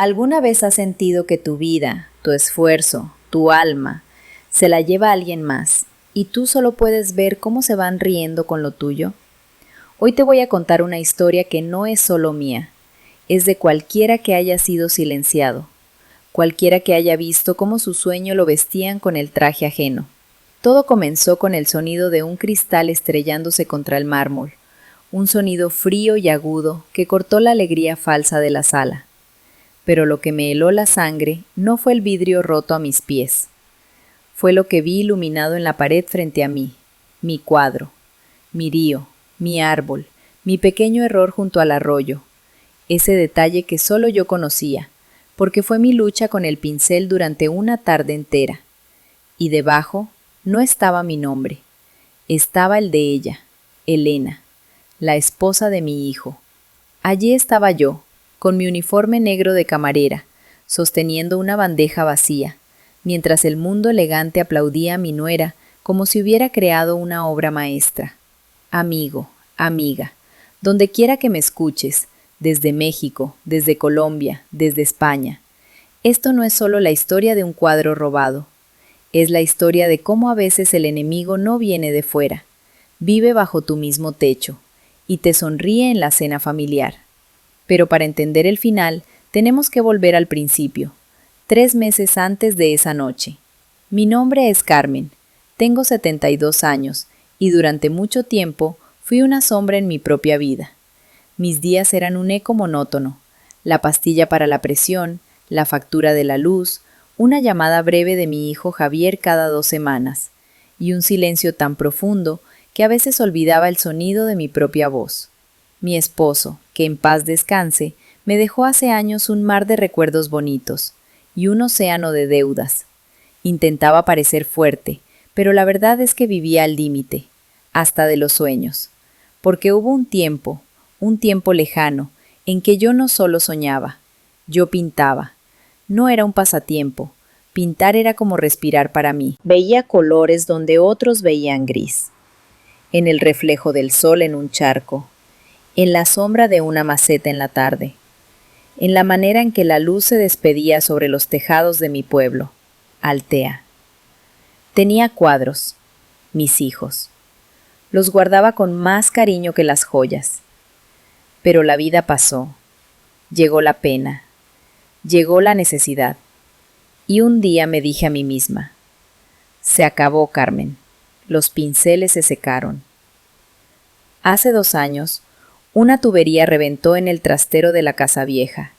¿Alguna vez has sentido que tu vida, tu esfuerzo, tu alma, se la lleva a alguien más y tú solo puedes ver cómo se van riendo con lo tuyo? Hoy te voy a contar una historia que no es solo mía, es de cualquiera que haya sido silenciado, cualquiera que haya visto cómo su sueño lo vestían con el traje ajeno. Todo comenzó con el sonido de un cristal estrellándose contra el mármol, un sonido frío y agudo que cortó la alegría falsa de la sala. Pero lo que me heló la sangre no fue el vidrio roto a mis pies. Fue lo que vi iluminado en la pared frente a mí, mi cuadro, mi río, mi árbol, mi pequeño error junto al arroyo, ese detalle que solo yo conocía, porque fue mi lucha con el pincel durante una tarde entera. Y debajo no estaba mi nombre, estaba el de ella, Elena, la esposa de mi hijo. Allí estaba yo, con mi uniforme negro de camarera, sosteniendo una bandeja vacía, mientras el mundo elegante aplaudía a mi nuera como si hubiera creado una obra maestra. Amigo, amiga, donde quiera que me escuches, desde México, desde Colombia, desde España, esto no es solo la historia de un cuadro robado, es la historia de cómo a veces el enemigo no viene de fuera, vive bajo tu mismo techo y te sonríe en la cena familiar. Pero para entender el final, tenemos que volver al principio, 3 meses antes de esa noche. Mi nombre es Carmen, tengo 72 años y durante mucho tiempo fui una sombra en mi propia vida. Mis días eran un eco monótono, la pastilla para la presión, la factura de la luz, una llamada breve de mi hijo Javier cada 2 semanas, y un silencio tan profundo que a veces olvidaba el sonido de mi propia voz. Mi esposo, que en paz descanse, me dejó hace años un mar de recuerdos bonitos y un océano de deudas. Intentaba parecer fuerte, pero la verdad es que vivía al límite, hasta de los sueños, porque hubo un tiempo lejano, en que yo no solo soñaba, yo pintaba. No era un pasatiempo, pintar era como respirar para mí. Veía colores donde otros veían gris. En el reflejo del sol en un charco, en la sombra de una maceta en la tarde, en la manera en que la luz se despedía sobre los tejados de mi pueblo, Altea. Tenía cuadros, mis hijos. Los guardaba con más cariño que las joyas. Pero la vida pasó, llegó la pena, llegó la necesidad, y un día me dije a mí misma, se acabó, Carmen, los pinceles se secaron. Hace 2 años, una tubería reventó en el trastero de la casa vieja.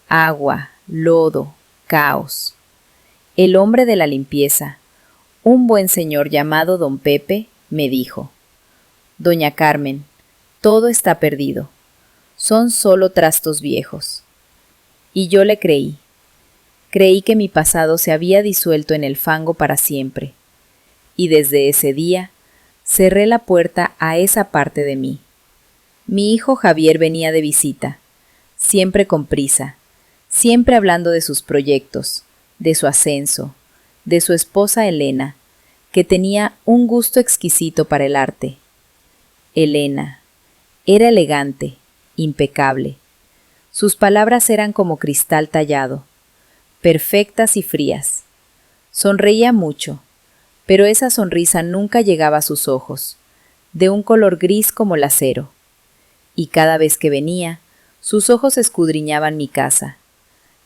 Agua, lodo, caos. El hombre de la limpieza, un buen señor llamado don Pepe, me dijo, Doña Carmen, todo está perdido. Son solo trastos viejos. Y yo le creí. Creí que mi pasado se había disuelto en el fango para siempre. Y desde ese día, cerré la puerta a esa parte de mí. Mi hijo Javier venía de visita, siempre con prisa, siempre hablando de sus proyectos, de su ascenso, de su esposa Elena, que tenía un gusto exquisito para el arte. Elena era elegante, impecable. Sus palabras eran como cristal tallado, perfectas y frías. Sonreía mucho, pero esa sonrisa nunca llegaba a sus ojos, de un color gris como el acero. Y cada vez que venía, sus ojos escudriñaban mi casa,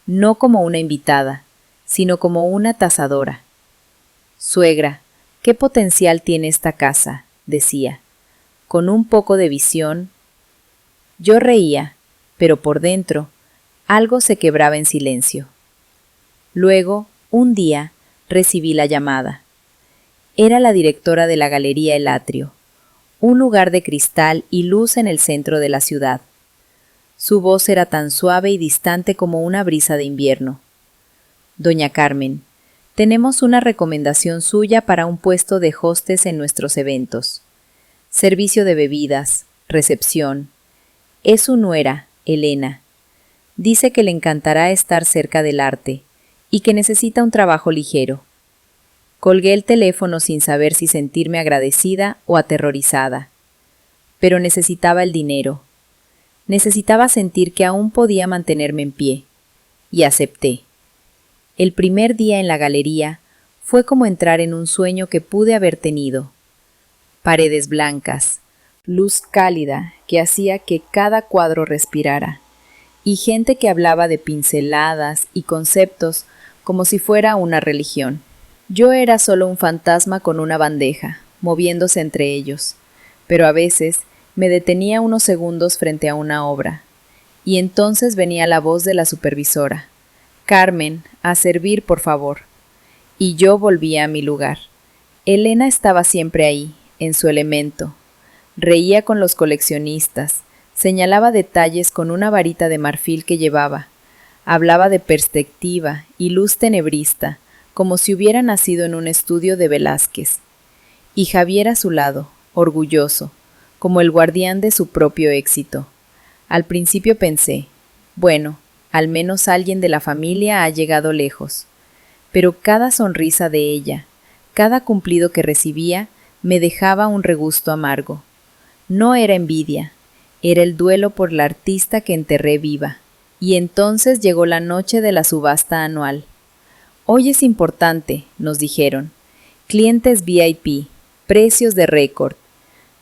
no como una invitada, sino como una tasadora. Suegra, ¿qué potencial tiene esta casa?, decía, con un poco de visión. Yo reía, pero por dentro, algo se quebraba en silencio. Luego, un día, recibí la llamada. Era la directora de la Galería El Atrio, un lugar de cristal y luz en el centro de la ciudad. Su voz era tan suave y distante como una brisa de invierno. Doña Carmen, tenemos una recomendación suya para un puesto de hostess en nuestros eventos. Servicio de bebidas, recepción. Es su nuera, Elena. Dice que le encantará estar cerca del arte y que necesita un trabajo ligero. Colgué el teléfono sin saber si sentirme agradecida o aterrorizada. Pero necesitaba el dinero. Necesitaba sentir que aún podía mantenerme en pie. y acepté. El primer día en la galería fue como entrar en un sueño que pude haber tenido. Paredes blancas, luz cálida que hacía que cada cuadro respirara, y gente que hablaba de pinceladas y conceptos como si fuera una religión. Yo era solo un fantasma con una bandeja, moviéndose entre ellos, pero a veces me detenía unos segundos frente a una obra, y entonces venía la voz de la supervisora: «Carmen, a servir, por favor». Y yo volvía a mi lugar. Elena estaba siempre ahí, en su elemento. Reía con los coleccionistas, señalaba detalles con una varita de marfil que llevaba, hablaba de perspectiva y luz tenebrista, como si hubiera nacido en un estudio de Velázquez. Y Javier a su lado, orgulloso, como el guardián de su propio éxito. Al principio pensé, bueno, al menos alguien de la familia ha llegado lejos. Pero cada sonrisa de ella, cada cumplido que recibía, me dejaba un regusto amargo. No era envidia, era el duelo por la artista que enterré viva. Y entonces llegó la noche de la subasta anual. «Hoy es importante», nos dijeron. Clientes VIP, precios de récord.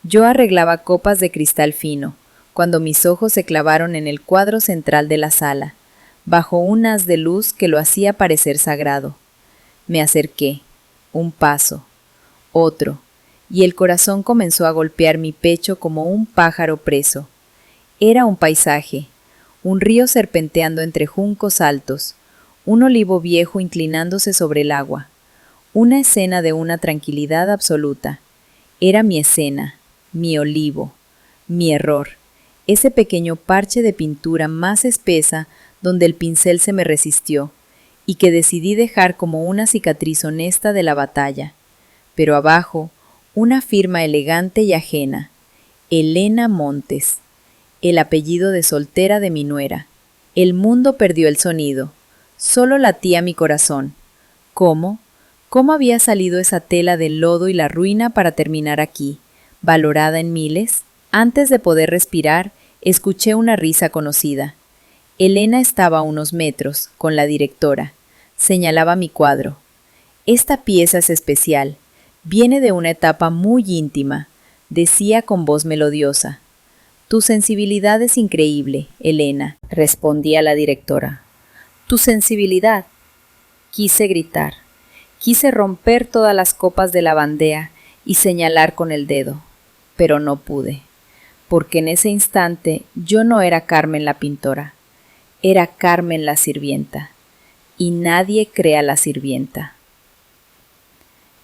Yo arreglaba copas de cristal fino, cuando mis ojos se clavaron en el cuadro central de la sala, bajo un haz de luz que lo hacía parecer sagrado. Me acerqué, un paso, otro, y el corazón comenzó a golpear mi pecho como un pájaro preso. Era un paisaje, un río serpenteando entre juncos altos, un olivo viejo inclinándose sobre el agua, una escena de una tranquilidad absoluta. Era mi escena, mi olivo, mi error, ese pequeño parche de pintura más espesa donde el pincel se me resistió, y que decidí dejar como una cicatriz honesta de la batalla. Pero abajo, una firma elegante y ajena: Elena Montes, el apellido de soltera de mi nuera. El mundo perdió el sonido, solo latía mi corazón. ¿Cómo? ¿Cómo había salido esa tela del lodo y la ruina para terminar aquí, valorada en miles? Antes de poder respirar, escuché una risa conocida. Elena estaba a unos metros, con la directora. Señalaba mi cuadro. «Esta pieza es especial. Viene de una etapa muy íntima», decía con voz melodiosa. «Tu sensibilidad es increíble, Elena», respondía la directora. «Tu sensibilidad». Quise gritar. Quise romper todas las copas de la bandea y señalar con el dedo, pero no pude, porque en ese instante yo no era Carmen la pintora, era Carmen la sirvienta, y nadie crea la sirvienta.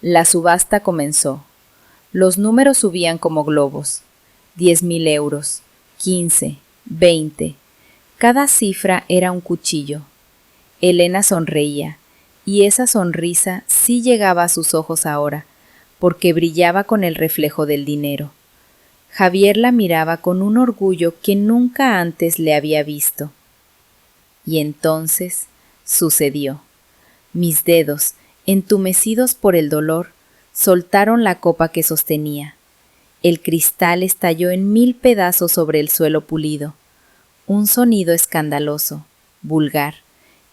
La subasta comenzó. Los números subían como globos. 10.000 euros, 15, 20. Cada cifra era un cuchillo. Elena sonreía, y esa sonrisa sí llegaba a sus ojos ahora, porque brillaba con el reflejo del dinero. Javier la miraba con un orgullo que nunca antes le había visto. Y entonces sucedió. Mis dedos, entumecidos por el dolor, soltaron la copa que sostenía. El cristal estalló en 1000 pedazos sobre el suelo pulido. Un sonido escandaloso, vulgar,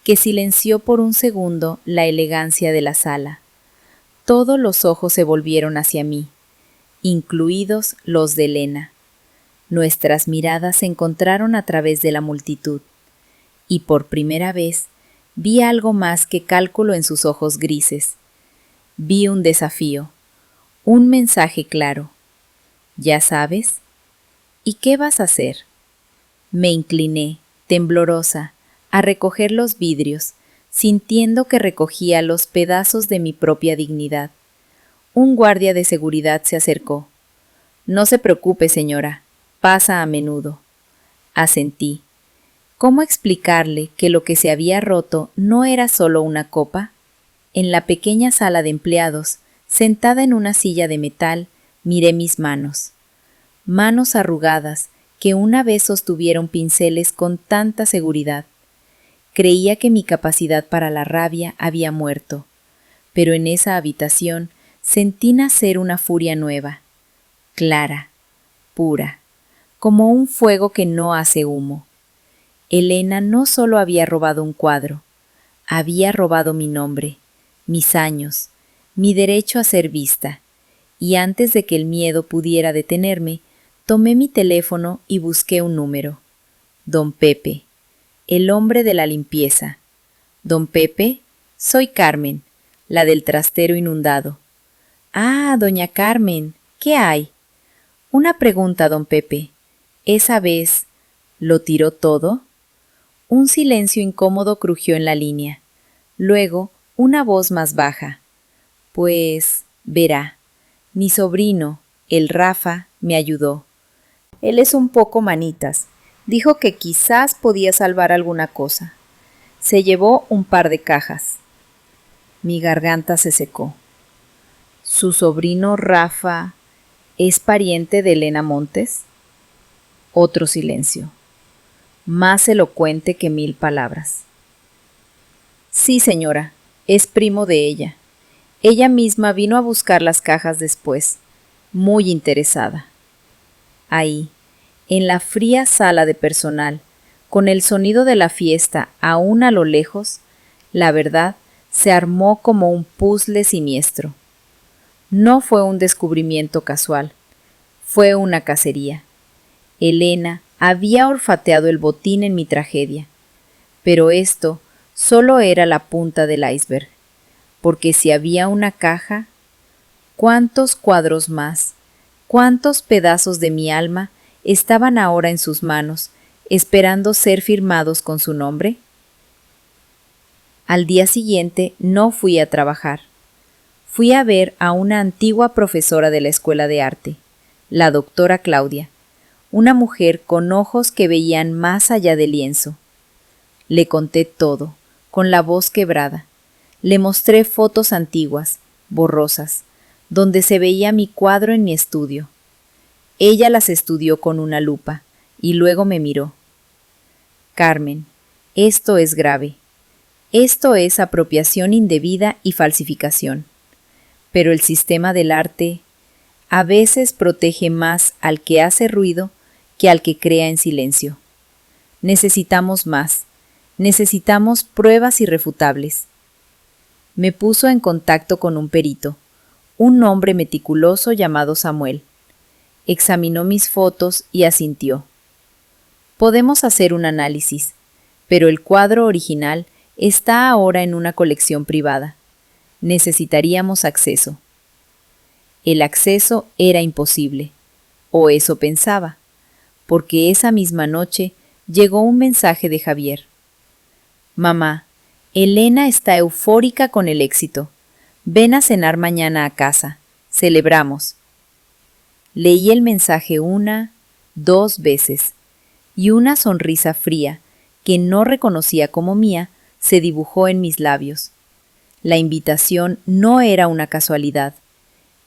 que silenció por un segundo la elegancia de la sala. Todos los ojos se volvieron hacia mí, incluidos los de Elena. Nuestras miradas se encontraron a través de la multitud, y por primera vez vi algo más que cálculo en sus ojos grises. Vi un desafío, un mensaje claro. ¿Ya sabes? ¿Y qué vas a hacer? Me incliné, temblorosa, a recoger los vidrios, sintiendo que recogía los pedazos de mi propia dignidad. Un guardia de seguridad se acercó. «No se preocupe, señora, pasa a menudo». Asentí. ¿Cómo explicarle que lo que se había roto no era solo una copa? En la pequeña sala de empleados, sentada en una silla de metal, miré mis manos. Manos arrugadas que una vez sostuvieron pinceles con tanta seguridad. Creía que mi capacidad para la rabia había muerto, pero en esa habitación sentí nacer una furia nueva, clara, pura, como un fuego que no hace humo. Elena no solo había robado un cuadro, había robado mi nombre, mis años, mi derecho a ser vista, y antes de que el miedo pudiera detenerme, tomé mi teléfono y busqué un número. Don Pepe, el hombre de la limpieza. Don Pepe, soy Carmen, la del trastero inundado. Ah, doña Carmen, ¿qué hay? Una pregunta, don Pepe. Esa vez, ¿lo tiró todo? Un silencio incómodo crujió en la línea. Luego, una voz más baja. Pues, verá, mi sobrino, el Rafa, me ayudó. Él es un poco manitas. Dijo que quizás podía salvar alguna cosa. Se llevó un par de cajas. Mi garganta se secó. ¿Su sobrino Rafa es pariente de Elena Montes? Otro silencio. Más elocuente que 1000 palabras. Sí, señora, es primo de ella. Ella misma vino a buscar las cajas después, muy interesada. Ahí, en la fría sala de personal, con el sonido de la fiesta aún a lo lejos, la verdad se armó como un puzzle siniestro. No fue un descubrimiento casual, fue una cacería. Elena había olfateado el botín en mi tragedia, pero esto solo era la punta del iceberg, porque si había una caja, ¿cuántos cuadros más, cuántos pedazos de mi alma estaban ahora en sus manos, esperando ser firmados con su nombre? Al día siguiente no fui a trabajar. Fui a ver a una antigua profesora de la escuela de arte, la doctora Claudia, una mujer con ojos que veían más allá del lienzo. Le conté todo, con la voz quebrada. Le mostré fotos antiguas, borrosas, donde se veía mi cuadro en mi estudio. Ella las estudió con una lupa y luego me miró. Carmen, esto es grave. Esto es apropiación indebida y falsificación. Pero el sistema del arte a veces protege más al que hace ruido que al que crea en silencio. Necesitamos más. Necesitamos pruebas irrefutables. Me puso en contacto con un perito, un hombre meticuloso llamado Samuel. Examinó mis fotos y asintió. Podemos hacer un análisis, pero el cuadro original está ahora en una colección privada. Necesitaríamos acceso. El acceso era imposible, o eso pensaba, porque esa misma noche llegó un mensaje de Javier. Mamá, Elena está eufórica con el éxito. Ven a cenar mañana a casa. Celebramos. Leí el mensaje 1, 2 veces, y una sonrisa fría, que no reconocía como mía, se dibujó en mis labios. La invitación no era una casualidad,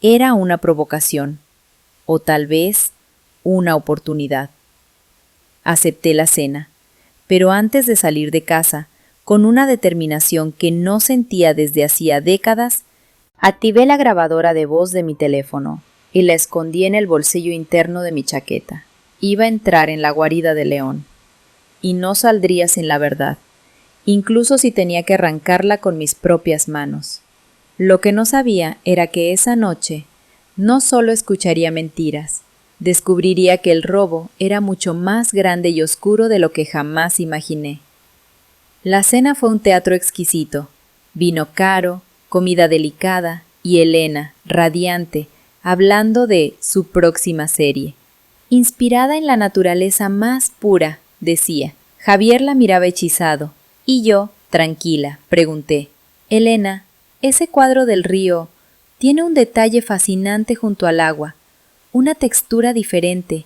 era una provocación, o tal vez una oportunidad. Acepté la cena, pero antes de salir de casa, con una determinación que no sentía desde hacía décadas, activé la grabadora de voz de mi teléfono y la escondí en el bolsillo interno de mi chaqueta. Iba a entrar en la guarida de León, y no saldría sin la verdad, incluso si tenía que arrancarla con mis propias manos. Lo que no sabía era que esa noche no solo escucharía mentiras, descubriría que el robo era mucho más grande y oscuro de lo que jamás imaginé. La cena fue un teatro exquisito, vino caro, comida delicada y Elena, radiante, hablando de su próxima serie. Inspirada en la naturaleza más pura, decía. Javier la miraba hechizado, y yo, tranquila, pregunté, Elena, ese cuadro del río tiene un detalle fascinante junto al agua, una textura diferente.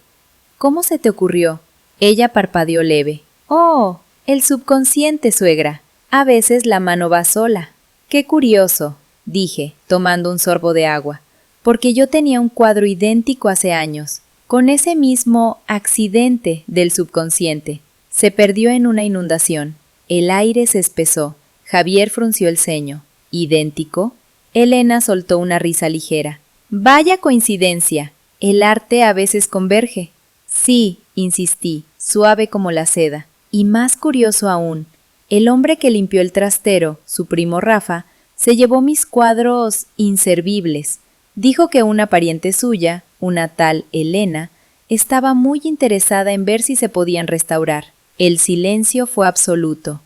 ¿Cómo se te ocurrió? Ella parpadeó leve. ¡Oh! El subconsciente, suegra. A veces la mano va sola. ¡Qué curioso!, dije, tomando un sorbo de agua, porque yo tenía un cuadro idéntico hace años, con ese mismo accidente del subconsciente. Se perdió en una inundación. El aire se espesó. Javier frunció el ceño. ¿Idéntico? Elena soltó una risa ligera. ¡Vaya coincidencia! El arte a veces converge. Sí, insistí, suave como la seda. Y más curioso aún, el hombre que limpió el trastero, su primo Rafa, se llevó mis cuadros inservibles. Dijo que una pariente suya, una tal Elena, estaba muy interesada en ver si se podían restaurar. El silencio fue absoluto.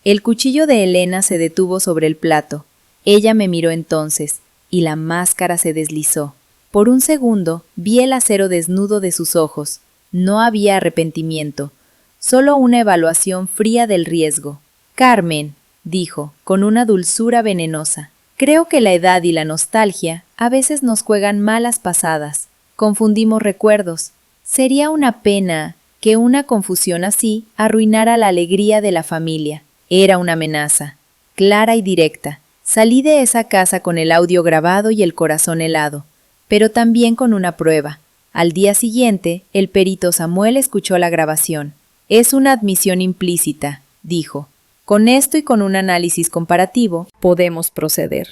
El cuchillo de Elena se detuvo sobre el plato. Ella me miró entonces, y la máscara se deslizó. Por un segundo vi el acero desnudo de sus ojos. No había arrepentimiento, solo una evaluación fría del riesgo. «Carmen», dijo, con una dulzura venenosa, «creo que la edad y la nostalgia a veces nos juegan malas pasadas. Confundimos recuerdos. Sería una pena que una confusión así arruinara la alegría de la familia». Era una amenaza, clara y directa. Salí de esa casa con el audio grabado y el corazón helado, pero también con una prueba. Al día siguiente, el perito Samuel escuchó la grabación. «Es una admisión implícita», dijo. «Con esto y con un análisis comparativo, podemos proceder».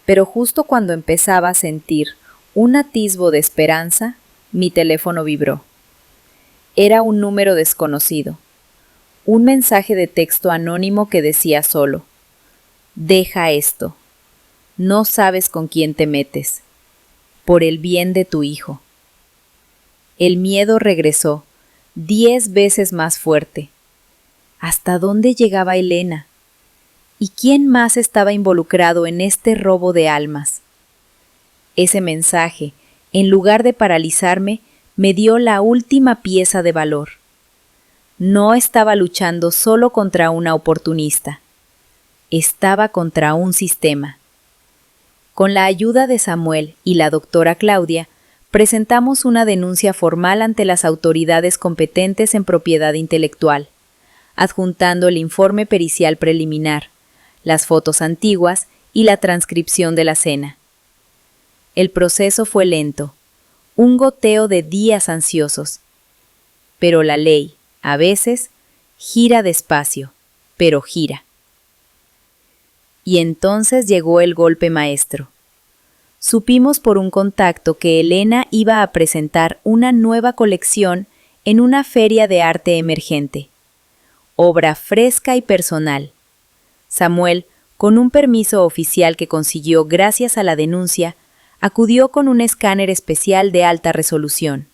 Pero justo cuando empezaba a sentir un atisbo de esperanza, mi teléfono vibró. Era un número desconocido. Un mensaje de texto anónimo que decía solo: «Deja esto. No sabes con quién te metes. Por el bien de tu hijo». El miedo regresó, 10 veces más fuerte. ¿Hasta dónde llegaba Elena? ¿Y quién más estaba involucrado en este robo de almas? Ese mensaje, en lugar de paralizarme, me dio la última pieza de valor. No estaba luchando solo contra una oportunista. Estaba contra un sistema. Con la ayuda de Samuel y la doctora Claudia, presentamos una denuncia formal ante las autoridades competentes en propiedad intelectual, adjuntando el informe pericial preliminar, las fotos antiguas y la transcripción de la cena. El proceso fue lento, un goteo de días ansiosos. Pero la ley, a veces, gira despacio, pero gira. Y entonces llegó el golpe maestro. Supimos por un contacto que Elena iba a presentar una nueva colección en una feria de arte emergente. Obra fresca y personal. Samuel, con un permiso oficial que consiguió gracias a la denuncia, acudió con un escáner especial de alta resolución.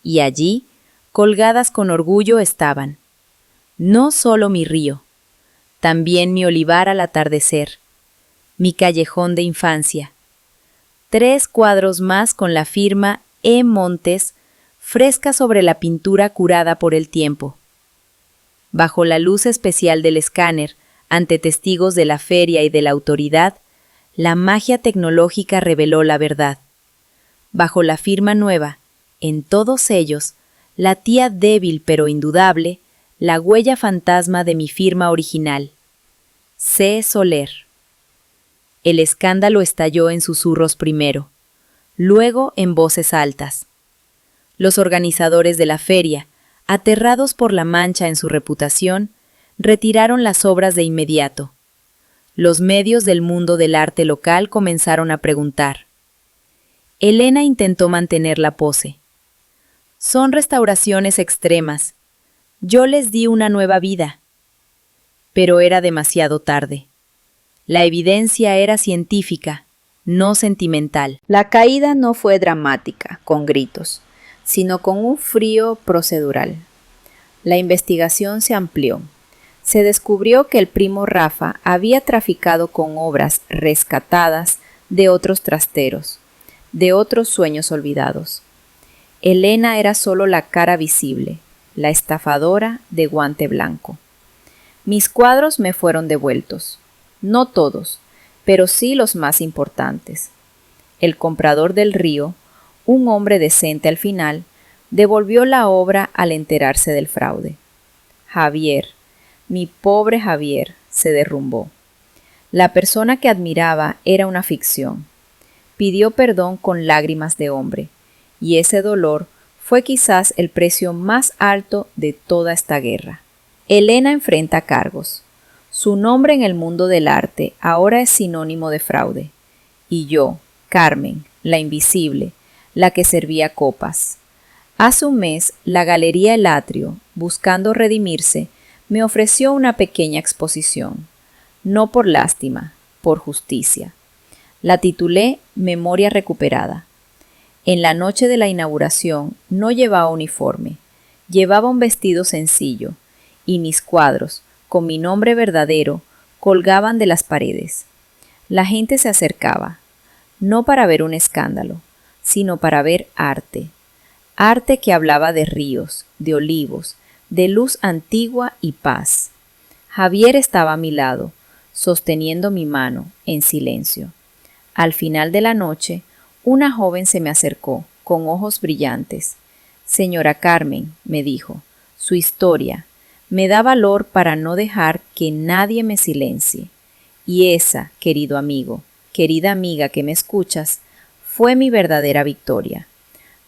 Y allí, colgadas con orgullo, estaban no solo mi río, también mi olivar al atardecer, mi callejón de infancia, 3 cuadros más con la firma E. Montes, fresca sobre la pintura curada por el tiempo. Bajo la luz especial del escáner, ante testigos de la feria y de la autoridad, la magia tecnológica reveló la verdad. Bajo la firma nueva, en todos ellos, latía débil pero indudable, la huella fantasma de mi firma original. C. Soler. El escándalo estalló en susurros primero, luego en voces altas. Los organizadores de la feria, aterrados por la mancha en su reputación, retiraron las obras de inmediato. Los medios del mundo del arte local comenzaron a preguntar. Elena intentó mantener la pose. Son restauraciones extremas. Yo les di una nueva vida. Pero era demasiado tarde. La evidencia era científica, no sentimental. La caída no fue dramática, con gritos, sino con un frío procedural. La investigación se amplió. Se descubrió que el primo Rafa había traficado con obras rescatadas de otros trasteros, de otros sueños olvidados. Elena era solo la cara visible, la estafadora de guante blanco. Mis cuadros me fueron devueltos. No todos, pero sí los más importantes. El comprador del río, un hombre decente al final, devolvió la obra al enterarse del fraude. Javier, mi pobre Javier, se derrumbó. La persona que admiraba era una ficción. Pidió perdón con lágrimas de hombre, y ese dolor fue quizás el precio más alto de toda esta guerra. Elena enfrenta cargos. Su nombre en el mundo del arte ahora es sinónimo de fraude. Y yo, Carmen, la invisible, la que servía copas. Hace un mes, la Galería El Atrio, buscando redimirse, me ofreció una pequeña exposición. No por lástima, por justicia. La titulé Memoria recuperada. En la noche de la inauguración no llevaba uniforme, llevaba un vestido sencillo, y mis cuadros, con mi nombre verdadero, colgaban de las paredes. La gente se acercaba, no para ver un escándalo, sino para ver arte. Arte que hablaba de ríos, de olivos, de luz antigua y paz. Javier estaba a mi lado, sosteniendo mi mano, en silencio. Al final de la noche, una joven se me acercó, con ojos brillantes. Señora Carmen, me dijo, su historia me da valor para no dejar que nadie me silencie. Y esa, querido amigo, querida amiga que me escuchas, fue mi verdadera victoria.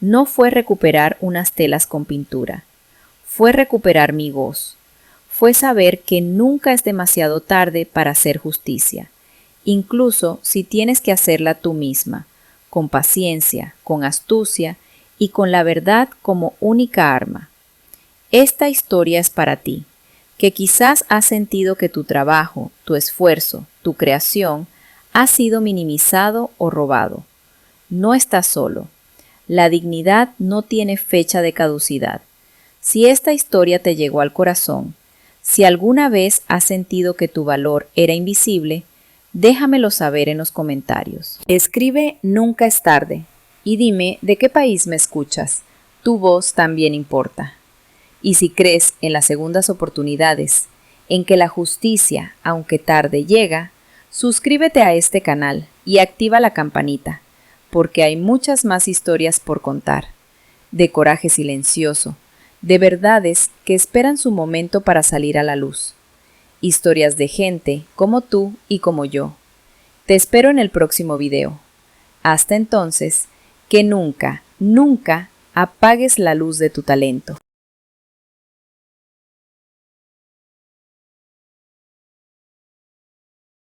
No fue recuperar unas telas con pintura, fue recuperar mi voz, fue saber que nunca es demasiado tarde para hacer justicia, incluso si tienes que hacerla tú misma, con paciencia, con astucia y con la verdad como única arma. Esta historia es para ti, que quizás has sentido que tu trabajo, tu esfuerzo, tu creación ha sido minimizado o robado. No estás solo. La dignidad no tiene fecha de caducidad. Si esta historia te llegó al corazón, si alguna vez has sentido que tu valor era invisible, déjamelo saber en los comentarios. Escribe Nunca es tarde y dime de qué país me escuchas. Tu voz también importa. Y si crees en las segundas oportunidades, en que la justicia, aunque tarde, llega, suscríbete a este canal y activa la campanita, porque hay muchas más historias por contar, de coraje silencioso, de verdades que esperan su momento para salir a la luz. Historias de gente como tú y como yo. Te espero en el próximo video. Hasta entonces, que nunca, nunca apagues la luz de tu talento.